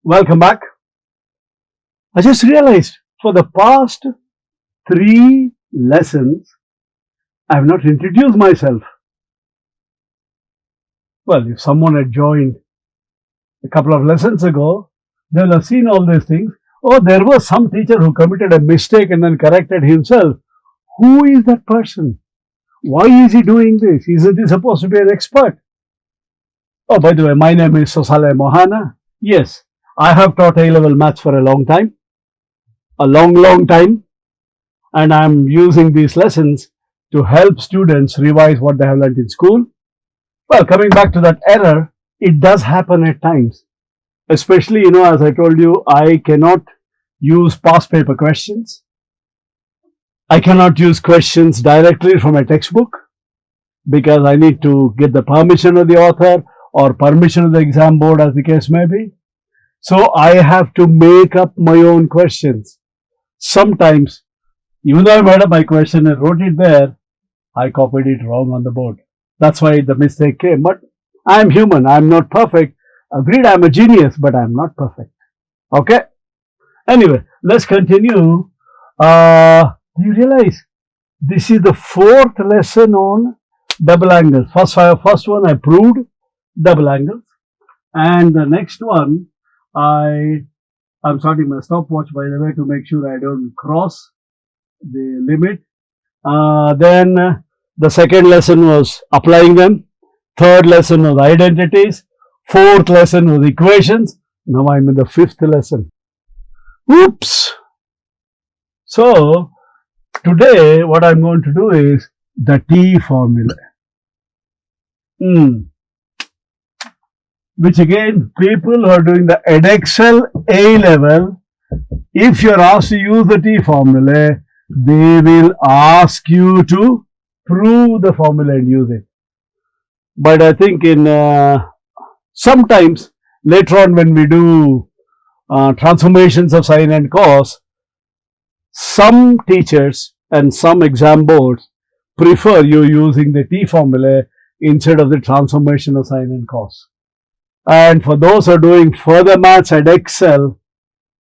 Welcome back. I just realized for the past 3 lessons, I have not introduced myself. Well, if someone had joined a couple of lessons ago, they'll have seen all these things. Oh, there was some teacher who committed a mistake and then corrected himself. Who is that person? Why is he doing this? Isn't he supposed to be an expert? Oh, by the way, my name is Sosale Mohana. Yes, I have taught A-level maths for a long time. A long time. And I'm using these lessons to help students revise what they have learned in school. Well, coming back to that error, it does happen at times. Especially, as I told you, I cannot use past paper questions. I cannot use questions directly from a textbook because I need to get the permission of the author or permission of the exam board, as the case may be. So I have to make up my own questions. Sometimes, even though I made up my question and wrote it there, I copied it wrong on the board. That's why the mistake came. But I'm human. I'm not perfect. Agreed, I'm a genius, but I'm not perfect. Okay? Anyway, let's continue. Do you realize this is the 4th lesson on double angles? First one I proved double angles, and the next one I'm starting my stopwatch, by the way, to make sure I don't cross the limit. Then the second lesson was applying them. Third lesson was identities. Fourth lesson was equations. Now I'm in the 5th lesson. Oops! So today what I'm going to do is the T formula. Which again, people who are doing the Edexcel A-level, if you're asked to use the T formula, they will ask you to prove the formula and use it. But I think sometimes later on when we do transformations of sine and cos, some teachers and some exam boards prefer you using the T formula instead of the transformation of sine and cos. And for those who are doing further maths at Excel,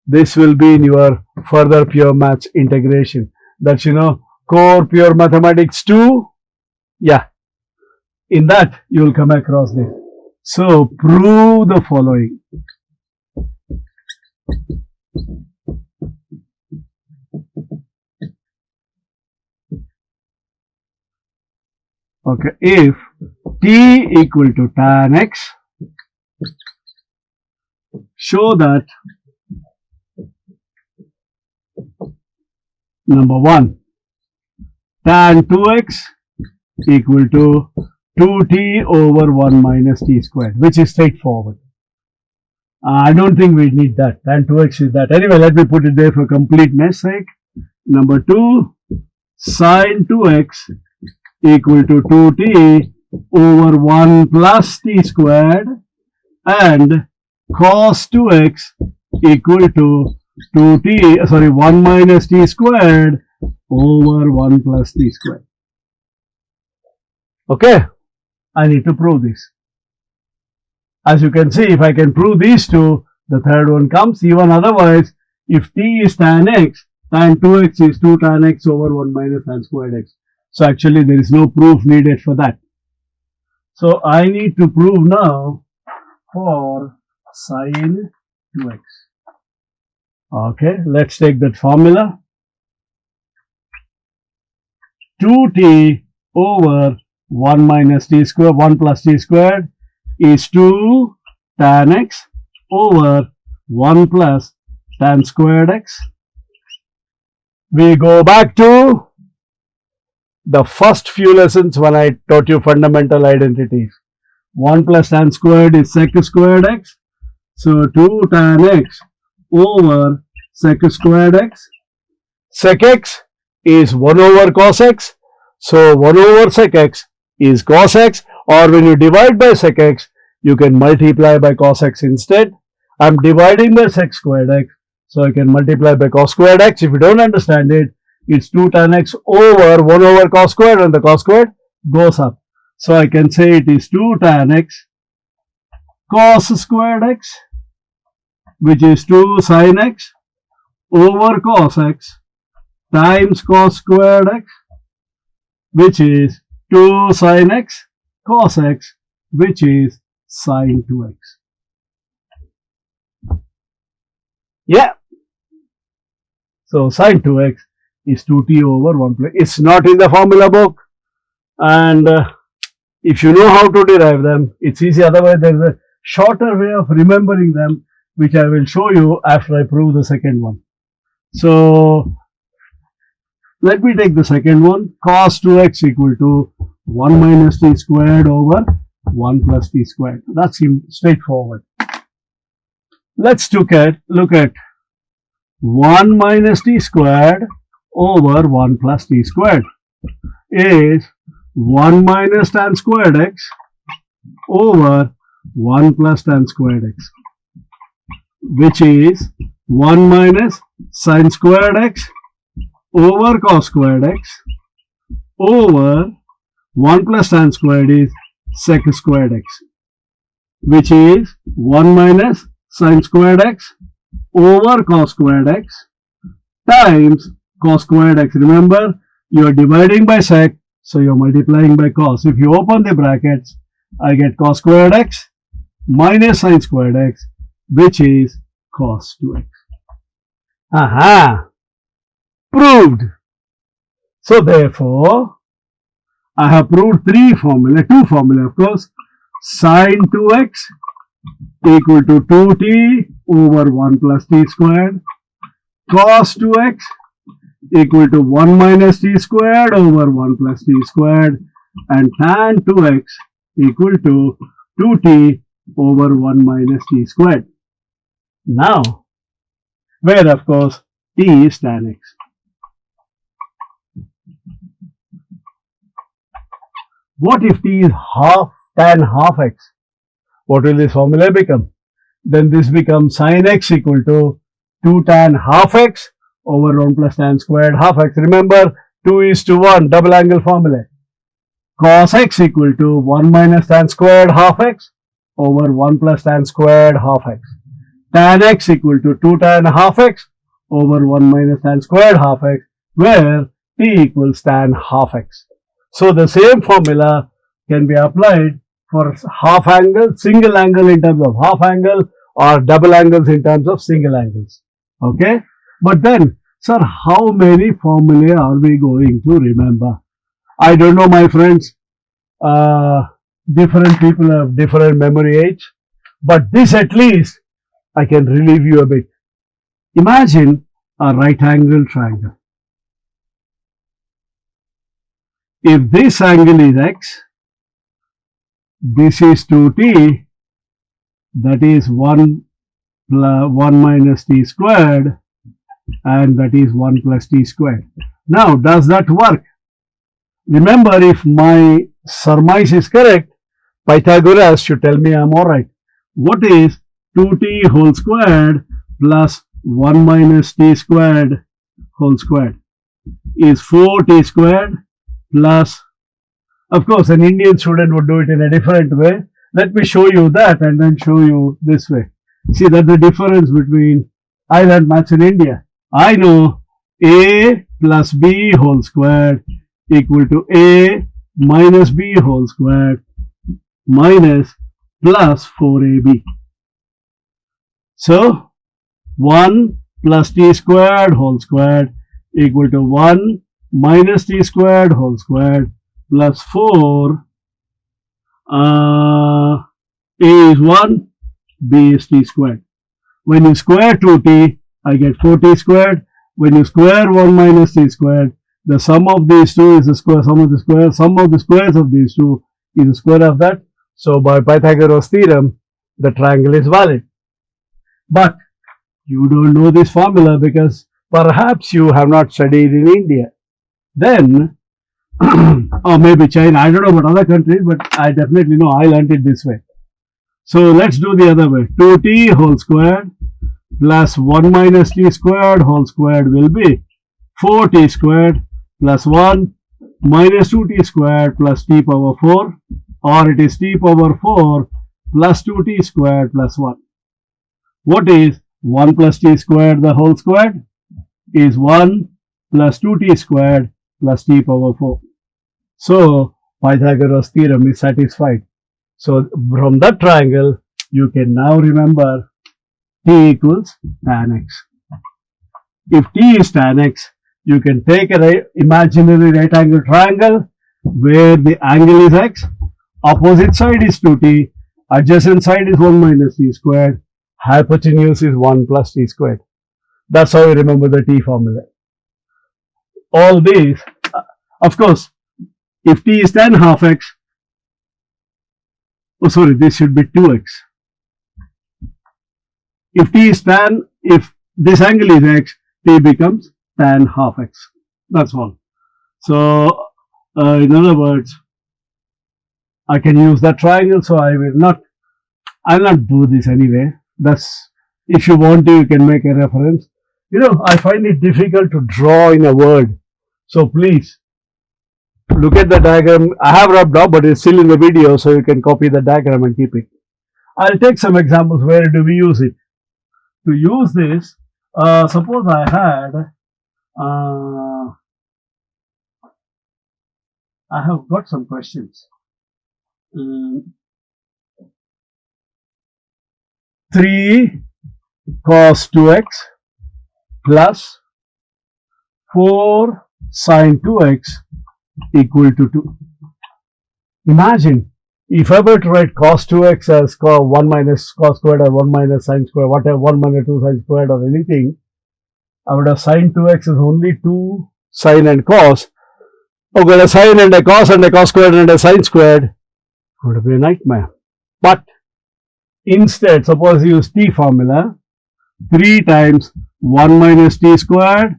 this will be in your further pure maths integration. That's, core pure mathematics 2. Yeah. In that, you will come across this. So, prove the following. Okay, if T equal to tan x, show that number 1, tan 2x equal to 2t over 1 minus t squared, which is straightforward. I don't think we need that. Tan 2x is that. Anyway, let me put it there for completeness sake. Number 2, sine 2x equal to 2t over 1 plus t squared, and cos 2x equal to 1 minus t squared over 1 plus t squared. Okay, I need to prove this. As you can see, if I can prove these two, the third one comes. Even otherwise, if t is tan x, tan 2x is 2 tan x over 1 minus tan squared x. So actually there is no proof needed for that. So I need to prove now for sine 2x. Okay, let's take that formula. 2t over 1 minus t squared, 1 plus t squared is 2 tan x over 1 plus tan squared x. We go back to the first few lessons when I taught you fundamental identities. 1 plus tan squared is sec squared x. So 2 tan x over sec squared x. Sec x is 1 over cos x. So 1 over sec x is cos x, or when you divide by sec x, you can multiply by cos x instead. I'm dividing by sec squared x, so I can multiply by cos squared x. If you don't understand it, it's 2 tan x over 1 over cos squared, and the cos squared goes up. So I can say it is 2 tan x cos squared x which is 2 sine x over cos x times cos squared x, which is 2 sine x cos x, which is sine 2x. Yeah. So sine 2x is 2t over 1 plus. It's not in the formula book. And if you know how to derive them, it's easy. Otherwise, there is a shorter way of remembering them, which I will show you after I prove the second one. So let me take the second one. Cos 2x equal to 1 minus t squared over 1 plus t squared. That's straightforward. Let's look at 1 minus t squared over 1 plus t squared is 1 minus tan squared x over 1 plus tan squared x, which is 1 minus sine squared x over cos squared x over 1 plus tan squared is sec squared x, which is 1 minus sine squared x over cos squared x times cos squared x. Remember, you are dividing by sec, so you are multiplying by cos. If you open the brackets, I get cos squared x minus sine squared x, which is cos 2x. Aha! Proved. So therefore, I have proved two formula of course. Sine 2x equal to 2t over 1 plus t squared. Cos 2x equal to 1 minus t squared over 1 plus t squared. And tan 2x equal to 2t over 1 minus t squared. Now, where of course t is tan x. What if t is tan half x? What will this formula become? Then this becomes sin x equal to 2 tan half x over 1 plus tan squared half x. Remember, 2:1 double angle formula. Cos x equal to 1 minus tan squared half x over 1 plus tan squared half x. Tan x equal to 2 tan half x over 1 minus tan squared half x, where t equals tan half x. So the same formula can be applied for half angle, single angle in terms of half angle, or double angles in terms of single angles. Okay? But then, sir, how many formulae are we going to remember? I don't know, my friends. Different people have different memory age. But this at least, I can relieve you a bit. Imagine a right angle triangle. If this angle is x, this is 2t, that is 1 minus t squared, and that is 1 plus t squared. Now, does that work? Remember, if my surmise is correct, Pythagoras should tell me I am alright. What is 2t whole squared plus 1 minus t squared whole squared? Is 4t squared plus, of course, an Indian student would do it in a different way. Let me show you that and then show you this way. See, that's the difference between I learned maths in India. I know a plus b whole squared equal to a minus b whole squared minus plus 4ab. So, 1 plus t squared whole squared equal to 1 minus t squared whole squared plus 4. A is 1, b is t squared. When you square 2t, I get 4t squared. When you square 1 minus t squared, the sum of these two is the square, sum of the squares of these two is the square of that. So by Pythagoras theorem, the triangle is valid. But you don't know this formula because perhaps you have not studied in India. Then, or maybe China, I don't know about other countries, but I definitely know I learned it this way. So let's do the other way. 2t whole squared plus 1 minus t squared whole squared will be 4t squared plus 1 minus 2t squared plus t power 4, or it is t power 4 plus 2t squared plus 1. What is 1 plus t squared the whole squared is 1 plus 2t squared plus t power 4. So Pythagoras theorem is satisfied. So from that triangle, you can now remember t equals tan x. If t is tan x, you can take an imaginary right angle triangle where the angle is x, opposite side is 2t, adjacent side is 1 minus t squared, hypotenuse is 1 plus t squared. That's how you remember the t formula. All these, of course, if t is tan half x, oh sorry, this should be 2x. If t is tan, if this angle is x, t becomes tan half x. That's all. So, in other words, I can use that triangle, so I'll not do this anyway. That's, if you want to, you can make a reference. You know, I find it difficult to draw in a word. So please, look at the diagram. I have rubbed off, but it's still in the video, so you can copy the diagram and keep it. I'll take some examples. Where do we use it? To use this, suppose I have got some questions. 3 cos 2x plus 4 sine 2x equal to 2. Imagine if I were to write cos 2x as 1 minus cos squared or 1 minus sine squared, whatever, 1 minus 2 sine squared or anything, I would have sine 2x is only 2 sine and cos. Okay, a sine and a cos squared and a sine squared would be a nightmare. But instead, suppose you use t formula, 3 times 1 minus t squared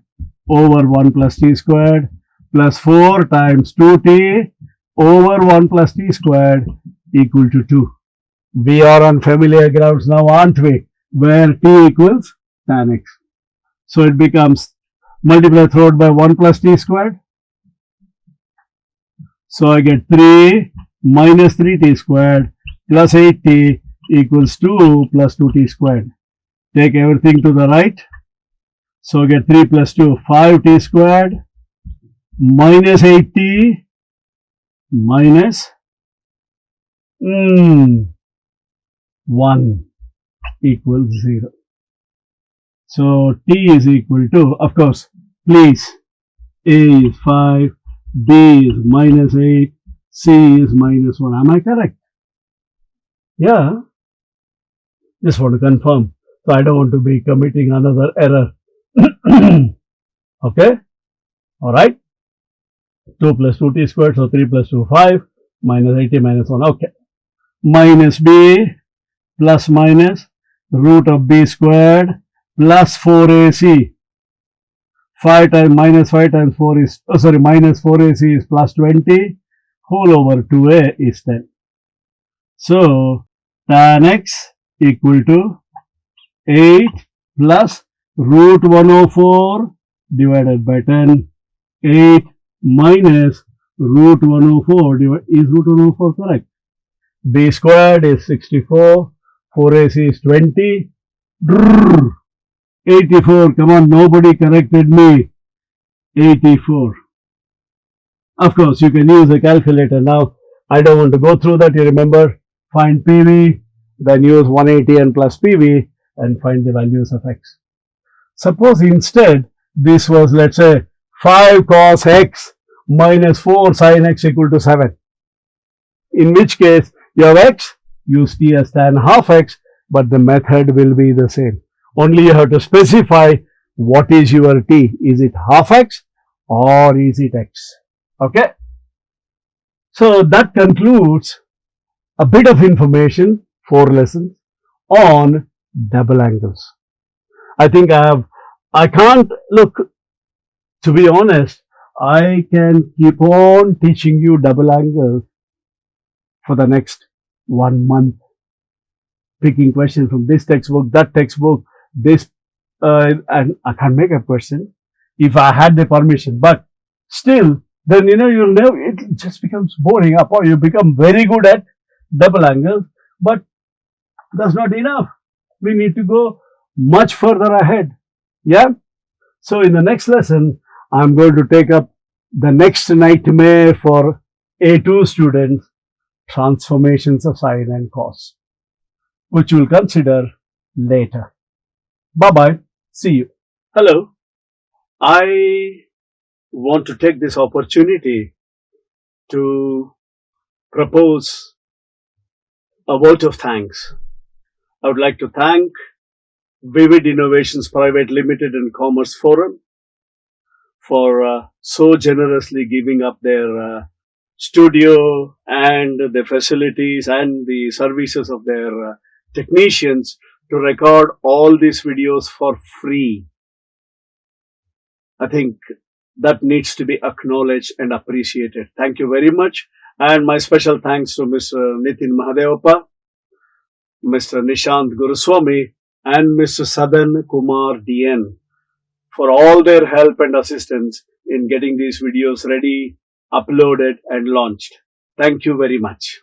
over 1 plus t squared plus 4 times 2t over 1 plus t squared equal to 2. We are on familiar grounds now, aren't we? Where t equals tan x. So it becomes multiply throughout by 1 plus t squared. So I get 3 minus 3t squared plus 8t equals 2 plus 2t squared. Take everything to the right. So I get 3 plus 2, 5t squared minus 8t minus 1 equals 0. So t is equal to, of course, please, a is 5, b is minus 8, c is minus 1. Am I correct? Yeah. Just want to confirm. So I don't want to be committing another error. Okay? Alright? 2 plus 2t squared, so 3 plus 2, 5, minus 80 minus 1. Okay. Minus b plus minus root of b squared plus 4ac. 5 times minus 5 times 4 is, minus 4ac is plus 20, whole over 2a is 10. So, tan x equal to 8 plus root 104 divided by 10. 8 minus root 104 is root 104 correct? B squared is 64, 4ac is 20. 84, come on, nobody corrected me. 84. Of course, you can use a calculator now. I don't want to go through that. You remember, find PV, then use 180 and plus PV and find the values of x. Suppose instead this was, let's say, 5 cos x minus 4 sin x equal to 7. In which case, you have x, use t as tan half x, but the method will be the same. Only you have to specify what is your t. Is it half x or is it x? Okay. So that concludes a bit of information, 4 lessons on double angles. I think I can't, look, to be honest, I can keep on teaching you double angles for the next 1 month. Picking questions from this textbook, that textbook, this, and I can't make a question if I had the permission, but still, then you'll know it just becomes boring up, or you become very good at double angles, but that's not enough. We need to go much further ahead. Yeah. So in the next lesson, I'm going to take up the next nightmare for A2 students, transformations of sine and cos, which we'll consider later. Bye bye. See you. Hello. I want to take this opportunity to propose a vote of thanks. I would like to thank Vivid Innovations Private Limited and Commerce Forum for so generously giving up their studio and the facilities and the services of their technicians to record all these videos for free. I think that needs to be acknowledged and appreciated. Thank you very much. And my special thanks to Mr. Nitin Mahadevappa, Mr. Nishant Guruswamy, and Mr. Sadan Kumar DN for all their help and assistance in getting these videos ready, uploaded, and launched. Thank you very much.